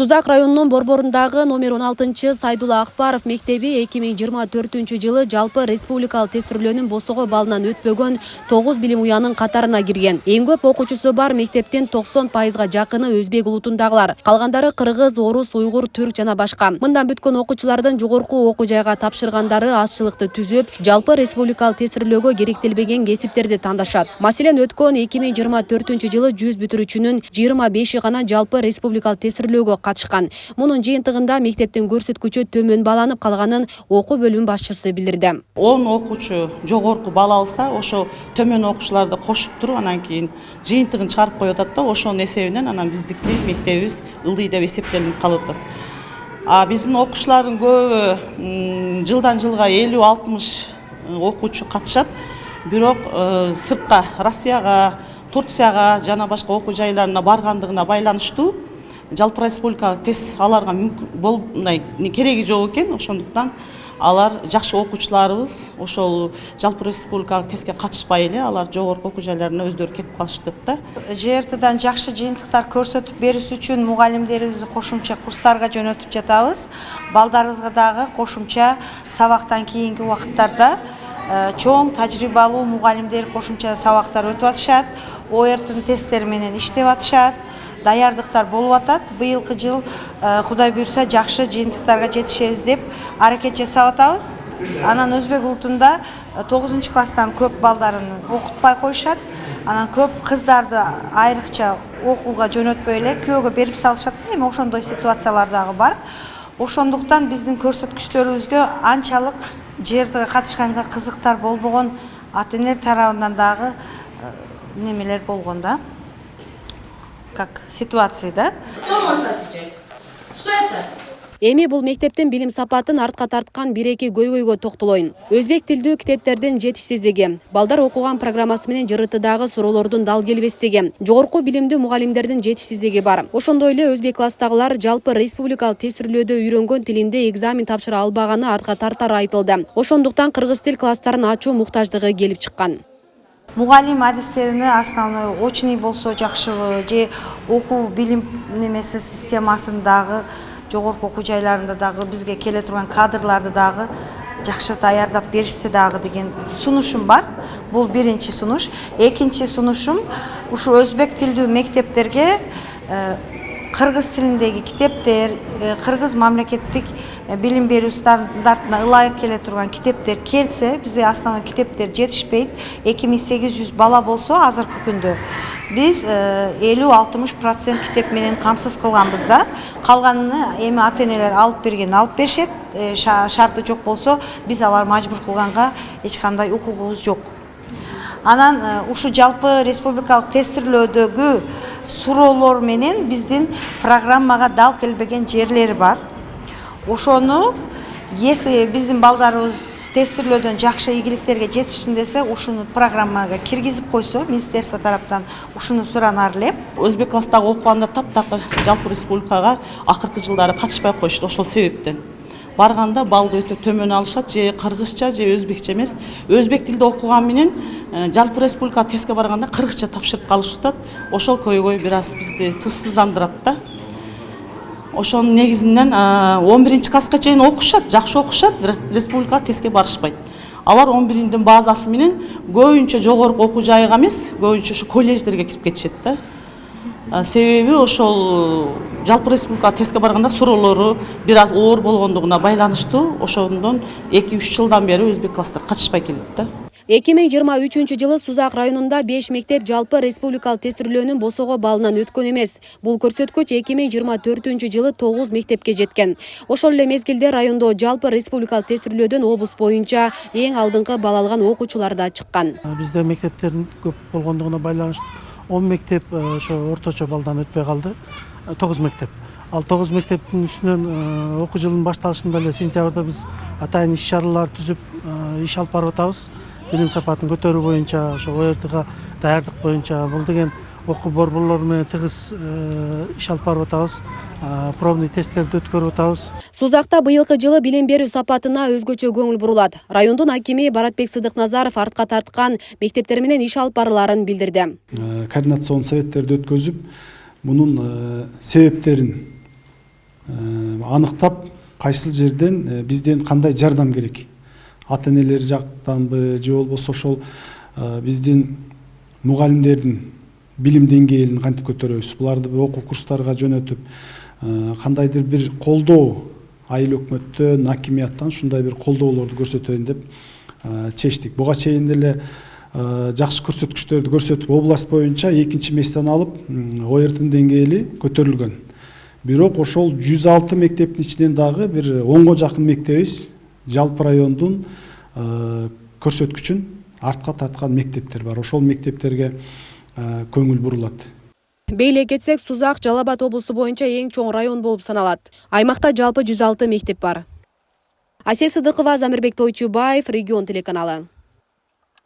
Сузак районунун борборундагы номер 16 Сайдулла Акбаров мектеби 2024 жалпы республикалык тестирлөөнүн босого балынан өтпөгөн 9 билим уянын катарына кирген. Эң көп окуучусу бар мектептин 90%га жакыны өзбек улутундагылар. Калгандары кыргыз, орус, уйгур, түрк жана башка. Мындан бүткөн окуучулардын жогорку окуу жайга тапшыргандары азчылыкты түзүп, жалпы республикалык тестирлөөгө керектелбеген кесиптерди тандашат. Маселен, өткөн 2024 100 бүтүрүүчүнүн 25 гана жалпы республикалык тестирлөөгө катышкан. Мунун жыйынтыгында мектептин көрсөткүчү төмөн баланып калганын окуу бөлүм башчысы билдирди. 10 окуучу жогорку бала алса, ошо төмөн окуучуларды кошуп туруп, анан кийин жыйынтыгын чыгарып коюп атат да, ошонун эсебинен анан биздики мектебибиз ылдый деп эсептелип калып атат. Биздин окуучулардын көбү жылдан жылга 50-60 окуучу катышат. Бирок сыртка Россияга, Турцияга жана башка окуу жайларына баргандыгына байланыштуу жалпы республикалык тест аларга кереги жок экен. Ошондуктан алар жакшы окуучуларыбыз ошол жалпы республикалык тестке катышпай эле алар жогорку окуу жайларына өздөрү кетип калышты да. ЖРТдан жакшы жыйынтыктар көрсөтүп бериш үчүн мугалимдерибизди кошумча курстарга жөнөтүп жатабыз. Балдарыбызга дагы кошумча сабактан кийинки убакыттарда чоң тажрыйбалуу мугалимдер кошумча сабактар өтүп атышат. ОРТ тесттери менен иштеп атышат. Даярдыктар болуп атат. Быйылкы жыл Кудай буйрса жакшы жыйынтыктарга жетишебиз деп аракет жасап атабыз. Анан өзбек улутунда 9-класстан көп балдарын окутпай коюшат. Анан көп кыздарды айрыкча окууга жөнөтпөй эле күйөөгө берип салышат. Эми ошондой ситуациялар дагы бар. Ошондуктан биздин көрсөткүчтөрүбүзгө анчалык ЖРТга катышканга кызыктар болбогон ата-энелер тарабынан дагы немелер болгон да. Как ситуация, да? Кто может отвечать? Что это? Эми бул мектептин билим сапатын артка тарткан бир-эки көйгөйгө токтолоюн. Өзбек тилдүү китептердин жетишсиздиги, балдар окуган программасы менен ЖРТдагы суроолордун дал келбестиги, жогорку билимдүү мугалимдердин жетишсиздиги бар. Ошондой эле өзбек класстагылар жалпы республикалык тестирлөөдө үйрөнгөн тилинде экзамен тапшыра албаганы артка тартары айтылды. Ошондуктан кыргыз тил класстарын ачуу муктаждыгы келип чыккан. Мугалим адистерини основной очный болсо жакшыбы, же окуу билим немеси системасындагы жогорку окуу жайларында дагы бизге келе турган кадрларды дагы жакшы даярдап беришсе дагы деген сунушум бар. Бул биринчи сунуш. Экинчи сунушум ушу өзбек тилдүү мектептерге кыргыз тилиндеги китептер, кыргыз мамлекеттик билим берүү стандартына ылайык келе турган китептер келсе, бизде основной китептер жетишпейт. 2800 бала болсо азыркы күндө биз 50-60% китеп менен камсыз кылганбыз да. Калганын эми ата-энелер алып беришет. Шарты жок болсо биз алар мажбур кылганга эч кандай укугубуз жок. Анан ушу жалпы республикалык тестирлөөдөгү суроолор менен биздин программага дал келбеген жерлери бар. Ошону если биздин балдарыбыз тестирлөөдөн жакшы ийгиликтерге жетишсин десе, ушуну программага киргизип койсо, министерство тараптан ушуну суранар эле. Өзбек класстагы окугандар таптакыр жалпы республикага акыркы жылдары катышпай коюшту ошол себептен. Барганда балды өтө төмөн алышат, же кыргызча, же өзбекче эмес. Өзбек тилде окуган менен жалпы республика тестке барганда кыргызча тапшырып калышат. Ошол көйгөй бир аз бизди тызсыздандырат да. Ошонун негизинен 11-класска чейин окушат, жакшы окушат, республика тестке барышпайт. Алар 11-дин базасы менен көбүнчө жогорку окуу жайга эмес, көбүнчө ушу колледждерге кирип кетишет да. Себеби ошол жалпы республика тестке барганда суроолору бир аз оор болгондугуна байланыштуу, ошондон 2-3 жылдан бери өзбек класстар катышпай келет да. 2023 Сузак районунда 5 мектеп жалпы республикалык тестирлөөнүн босого балынан өткөн эмес. Бул көрсөткүч 2024 9 мектепке жеткен. Ошол эле мезгилде райондо жалпы республикалык тестирлөөдөн облус боюнча эң алдыңкы бал алган окуучулар да чыккан. Бизде мектептердин көп болгондугуна байланыштуу 10 мектеп ошо орточо балдан өтпөй калды. 9 мектеп. Ал 9 мектептин үстүнөн окуу жылынын башталышында эле сентябрда биз атайын иш-чаралар түзүп иш алып барып атабыз. Билим сапатын көтөрүү боюнча, ошо ОРТга даярдык боюнча бул деген окуу борборлору менен тыгыз иш алып барып атабыз. Пробный тесттерди өткөрүп атабыз. Сузакта быйылкы жылы билим берүү сапатына өзгөчө көңүл бурулат. Райондун акими Баратбек Сыдыкназаров артка тарткан мектептер менен иш алып барыларын билдирди. Координацион советтерди өткөзүп, мунун себептерин аныктап кайсыл жерден бизден кандай жардам керек, ата энелер жактанбы же болбосо ошол биздин мугалимдердин билим деңгээлин кантип көтөрөбүз, буларды бир окуу курстарга жөнөтүп кандайдыр бир колдоо айыл өкмөттөн, акимияттан ушундай бир колдоолорду көрсөтөйүн деп чечтик. Буга чейин деле жакшы көрсөткүчтөрдү көрсөтүп область боюнча 2-месттен алып ОРТ деңгээли көтөрүлгөн. Бирок ошол 106 мектептин ичинен дагы бир 10го жакын мектебибиз жалпы райондун көрсөткүчүн артка тарткан мектептер бар. Ошол мектептерге көңүл бурулат. Бейле кетсек, Сузак Жалал Абад облусу боюнча эң чоң район болуп саналат. Аймакта жалпы 106 мектеп бар. Асия Сыдыкова, Замирбек Тойчубаев, Регион телеканалы.